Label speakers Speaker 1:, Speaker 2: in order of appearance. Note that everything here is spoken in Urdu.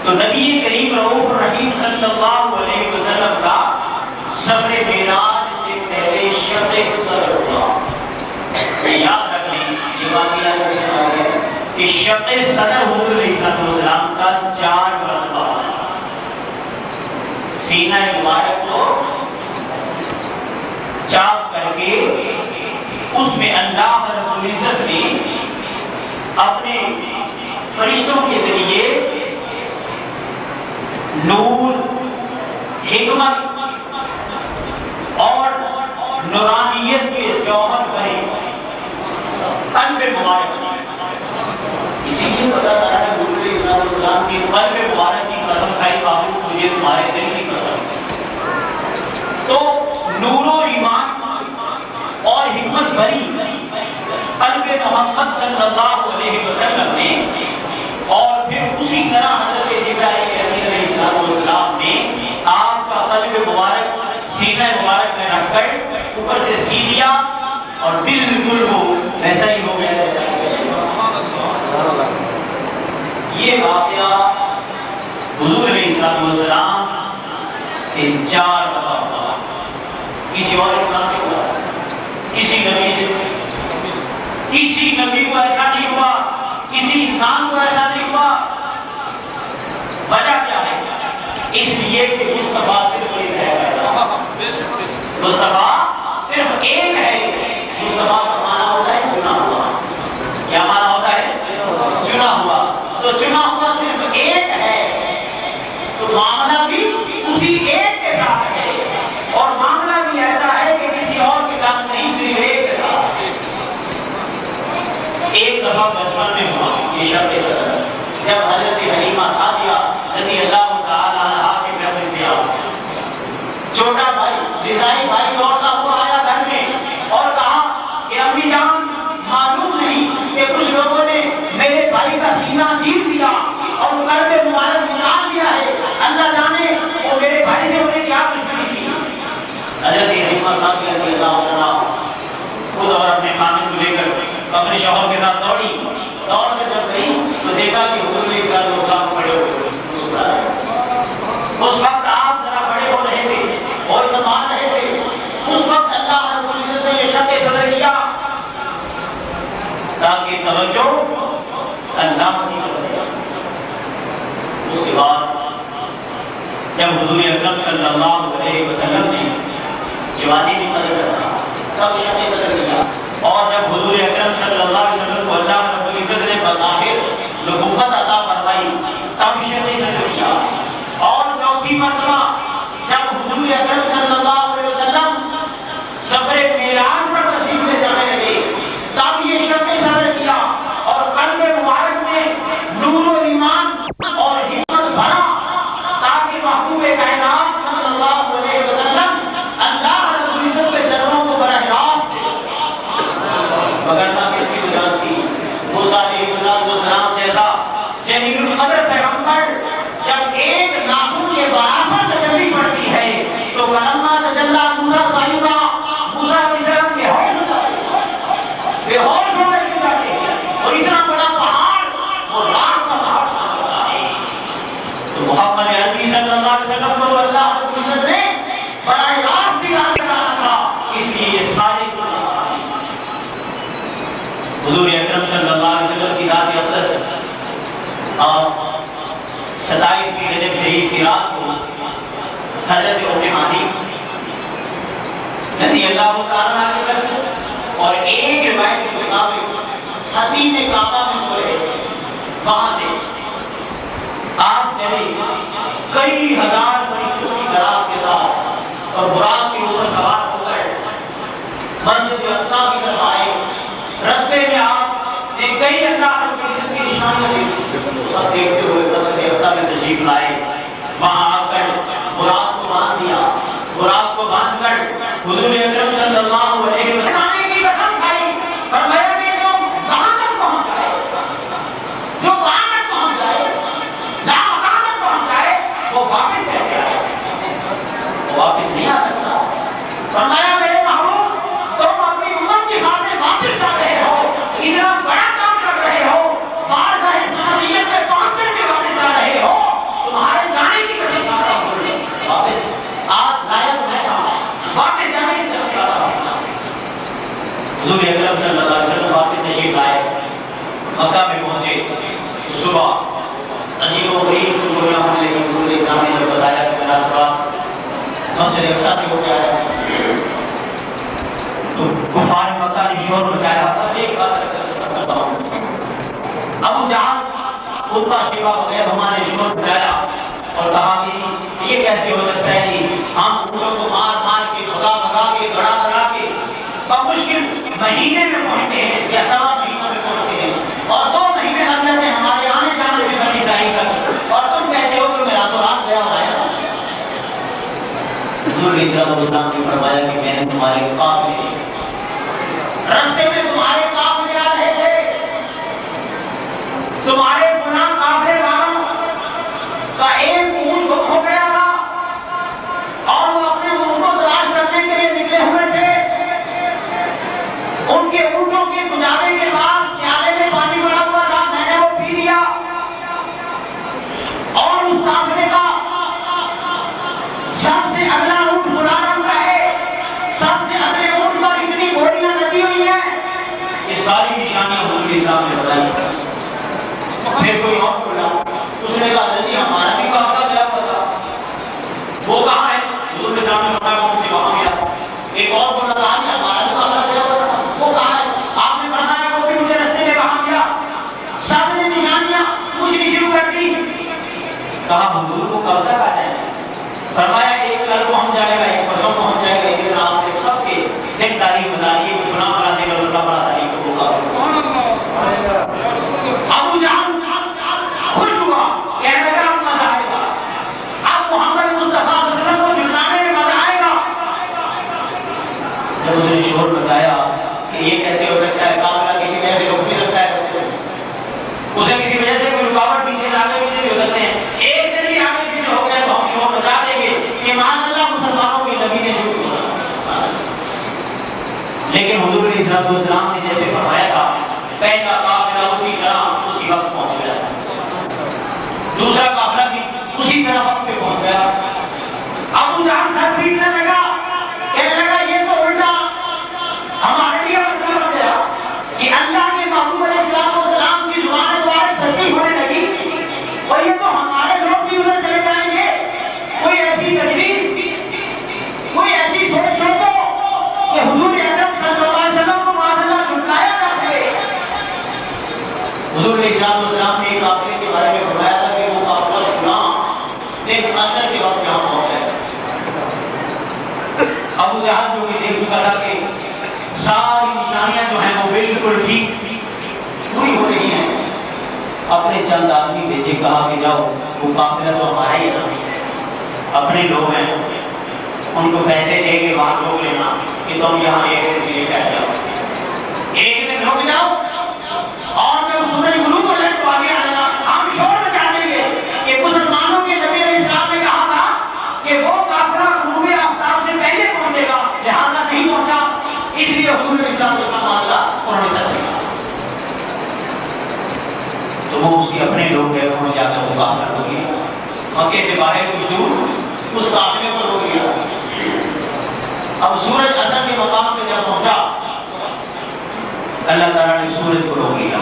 Speaker 1: تو نبی کریم رؤوف الرحیم صلی اللہ علیہ وسلم کا سفر معراج سے پہلے شق صدر ہوا۔ یاد رکھیں یہ واقعہ ہے کہ شق صدر حضور علیہ السلام کا 4 مرتبہ سینہ مبارک کو چاک کر کے اس میں اللہ رب العزت نے اپنے فرشتوں کے ذریعے نور، حکمت اور نورانیت کے جوہر بھرے قلب مبارک، اسی لیے پتا چلا ہے حضور علیہ السلام کی قلب مبارک کی قسم کھائی بابو مجھے تمہارے دل کی قسم۔ تو نور و ایمان اور حکمت بھری قلب محمد صلی اللہ علیہ وسلم نے، اور پھر اسی طرح حضرت جبرائیل علیہ السلام نے آپ کا قلب مبارک سینہ مبارک میں رکھ کر اوپر سے سی دیا اور بالکل وہ ویسا ہی ہو گیا۔ یہ واقعہ حضور علیہ السلام سے 4 دفعہ ہوا، کسی اور انسان سے ہوا، کسی نبی سے، کسی نبی کو ایسا نہیں ہوا، کسی انسان کو ایسا نہیں ہوا۔ وجہ کیا ہے؟ اس لیے کہ مصطفیٰ صرف ایک ہے، مصطفیٰ صرف ایک ہے۔ مصطفیٰ کا معنی ہوتا ہے چنا ہوا۔ کیا معنی ہوتا ہے؟ چنا ہوا۔ تو چنا ہوا صرف ایک ہے، تو معاملہ بھی اسی ایک کے ساتھ ہے، اور معاملہ بھی ایسا ہے کہ کسی اور کے ساتھ نہیں، صرف ایک کے ساتھ۔ ایک دفعہ بچپن میں ہوا یہ شب صدر، جب حضرت حلیمہ سعدیہ رضی اللہ تعالی عنہا کے گھر میں گیا، چھوٹا بھائی رضائی بھائی دوڑتا ہوا آیا گھر میں اور کہا کہ امی جان معلوم نہیں کہ کچھ لوگوں نے میرے بھائی کا سینہ چیر دیا اور قلب مبارک نکال دیا ہے، اللہ جانے وہ میرے بھائی سے انہیں کیا دشمنی تھی۔ حضرت حلیمہ سعدیہ رضی اللہ عنہا خود اور اپنے خامد کو لے کر اپنے شوہر کے ساتھ دوڑی، دوڑ کر جب گئی تو دیکھا کہ حضور علیہ السلام کھڑے ہوئے۔ اس وقت آپ ذرا بڑے ہو رہے تھے اور سنبھال رہے تھے، اس وقت اللہ رب العزت نے یہ شق صدر کیا تاکہ توجہ اللہ کی طرف۔ اس کے بعد جب حضور اکرم صلی اللہ علیہ وسلم نے جوانی میں قدر رکھا تب شق صدر کیا، اور جب حضور اکرم صلی اللہ علیہ وسلم کو اللہ رب العزت نے بظاہر نبوت عطا فرمائی تب شق صدر کیا، اور چوتھی مرتبہ جب حضور اکرم صلی اللہ علیہ وسلم سفر معراج پر تشریف لے جانے لگے تب یہ شق صدر کیا، اور قلب مبارک میں نور و ایمان اور حکمت بھرا تاکہ محبوب کائنات صلی اللہ علیہ وسلم اللہ رب العزت کے چرنوں کو براہ راست مگرنا کس کی وجہ تھی؟ موسیٰ علیہ السلام جیسا جلیل القدر پیغمبر جب ایک ناخن کے برابر تجلی پڑتی ہے تو فلما تجلی موسیٰ صاحبہ موسیٰ علیہ السلام بے ہوش ہو کر گر جاتے ہیں، اور اتنا بڑا پہاڑ وہ رات کا پہاڑ ہوتا ہے۔ تو محمد عربی صلی اللہ علیہ وسلم کو اللہ رب العزت نے براہ راست دیدار کرانا تھا، اس لیے یہ سارے حضور اکرم صلی اللہ علیہ وسلم کی ذات اقدس اور 27ویں رجب شریف کی رات کو حضرت ام ہانی رضی اللہ تعالیٰ عنہ کے گھر سے، اور ایک روایت کے مطابق حتیم کعبہ میں سو رہے تھے، وہاں سے آپ چلے کئی ہزار فرشتوں کی تعداد کے ساتھ اور براق کے اوپر سوار ہو کر مسجد اقصیٰ کی طرف آئے۔ رستے میں آپ نے کئی اللہ رب العزت کی نشانیاں دیکھی، سب دیکھتے ہوئے مسجد اقصیٰ میں تشریف لائے۔ وہاں آ کر براق کو باندھ دیا، براق کو باندھ کر حضور اکرم صلی اللہ علیہ وسلم کی قسم کھائی، فرمایا کہ جو وہاں تک پہنچ جائے، جو وہاں تک پہنچ جائے، جہاں وہاں تک پہنچ جائے، وہ واپس کیسے آئے؟ وہ واپس نہیں آ سکتا۔ فرمایا میرے محبوب تم اپنی امت کی خاطر واپس جا رہے ہو، اتنا بڑا کام کر رہے ہو، بارگاہ سماویت میں پہنچ کر کے واپس آ رہے ہو، شیوا ہو گیا، ہمارے شور بجایا اور کہا کہ یہ کیسے ہو سکتا ہے جی، ہم اونٹوں کو مار مار کے بھگا بھگا کے گڑا گڑا کے بمشکل مہینے میں پہنچتے ہیں یا سوا مہینوں میں پہنچتے ہیں، اور 2 مہینے لگ جاتے ہیں ہمارے آنے جانے میں بنی اسرائیل تک، اور تم کہتے ہو کہ میں راتوں رات گیا اور آیا۔ حضور علیہ السلام نے فرمایا کہ میں نے تمہارے قافلے رستے میں تمہارے قافلے آ رہے تھے، تمہارے گناہ قافلے والوں کا ایک اونٹ گم ہو گیا تھا اور وہ اپنے اونٹ کو تلاش کرنے کے لیے نکلے ہوئے تھے، ان کے اونٹوں کے گزارے کے بعد پیالے میں پانی پڑا ہوا تھا، میں نے وہ پی لیا، اور اس قافلے کا سب سے اگلا اونٹ بھلا رنگ کا ہے، سب سے اگلے اونٹ پر اتنی گولیاں لگی ہوئی ہیں، یہ ساری نشانیاں حضور کے سامنے بتائی۔ پھر کوئی اور بولا، اس نے کہا جی ہمارا بھی قافلہ گیا ہوا تھا، وہ کہاں ہے؟ حضور کے سامنے بتایا کون سی وہاں گیا۔ ایک اور بولا کہا کہ ہمارا بھی قافلہ گیا ہوا تھا، وہ کہاں ہے؟ آپ نے فرمایا وہ بھی مجھے رستے میں کہاں گیا۔ سب نے نشانیاں پوچھنی شروع کر دی۔ کہا حضور کو کب تک آ جائے؟ فرمایا ایک کل کو ہم جائے گا، ایک پرسوں کو ہم جائے گا، اس دن آپ نے سب کے دن تاریخ بتا دی کہ فلاں فلاں دن اور فلاں فلاں تاریخ کو ہوگا۔ ابو جہل خوش ہوا، کہنے لگا اب مزہ آئے گا، اب محمد مصطفیٰ صلی اللہ علیہ وسلم کو جھٹلانے میں مزہ آئے گا۔ جب اس نے شور بتایا کہ یہ کیسے ہو سکتا ہے، قافلہ کسی وجہ سے رک بھی سکتا ہے، اسے کسی وجہ سے کوئی رکاوٹ بھی نہیں، آگے پیچھے بھی ہو سکتے ہیں، ایک دن بھی آگے پیچھے ہو گیا تو ہم شور بچا دیں گے کہ معاذ اللہ مسلمانوں کے نبی نے جھوٹ بولا۔ لیکن حضور علیہ السلام نے جیسے فرمایا تھا، پہلا قافلہ اسی طرح اسی وقت پہنچ گیا، دوسرا قافلہ بھی اسی طرح وقت پہ پہنچ گیا۔ ابو جہل سر پیٹنے لگا، کہنے لگا یہ تو الٹا ہمارے لیے مسئلہ بن گیا کہ اللہ کے محبوب علیہ السلام کی زبان مبارک سچی ہونے لگی، اور یہ تو ہمارے لوگ بھی ادھر چلے جائیں گے۔ کوئی ایسی تجویز، کوئی ایسی سوچ سوچو کہ حضور اکرم صلی اللہ علیہ وسلم کو معاذ اللہ جھٹلایا جا سکے۔ حضور علیہ السلام نے ایک قافلے کے بارے میں فرمایا تھا کہ وہ قافلہ فلاں دن عصر کے وقت یہاں پہنچا ہے۔ ابو جہل جو کہ دیکھ چکا تھا کہ ساری نشانیاں جو ہیں وہ بالکل ٹھیک پوری ہو رہی ہیں، اپنے چند آدمی بھیجے، کہا کہ جاؤ وہ قافلہ تو ہمارا ہی ہے، اپنے لوگ ہیں، ان کو پیسے دے کے وہاں روک لینا کہ تم یہاں ایک دن کے لیے بیٹھ جاؤ، ایک دن رک جاؤ، اور جب سورج غروب ہو جائے تو آگے آ جانا، ہم شور مچا دیں گے کہ مسلمانوں کے نبی علیہ السلام نے کہا تھا کہ وہ قافلہ غروب آفتاب سے پہلے پہنچے گا، لہذا نہیں پہنچا، اس لیے حضور علیہ السلام معاملہ انہوں نے سچ کہا۔ تو وہ اس کے اپنے لوگ گئے، انہوں نے جا کر وہ قافلہ روک لیا، مکے سے باہر کچھ دور اس قافلے کو روک لیا۔ اب سورج اثر کے مقام پہ جب پہنچا، اللہ تعالیٰ نے سورج کو روک لیا۔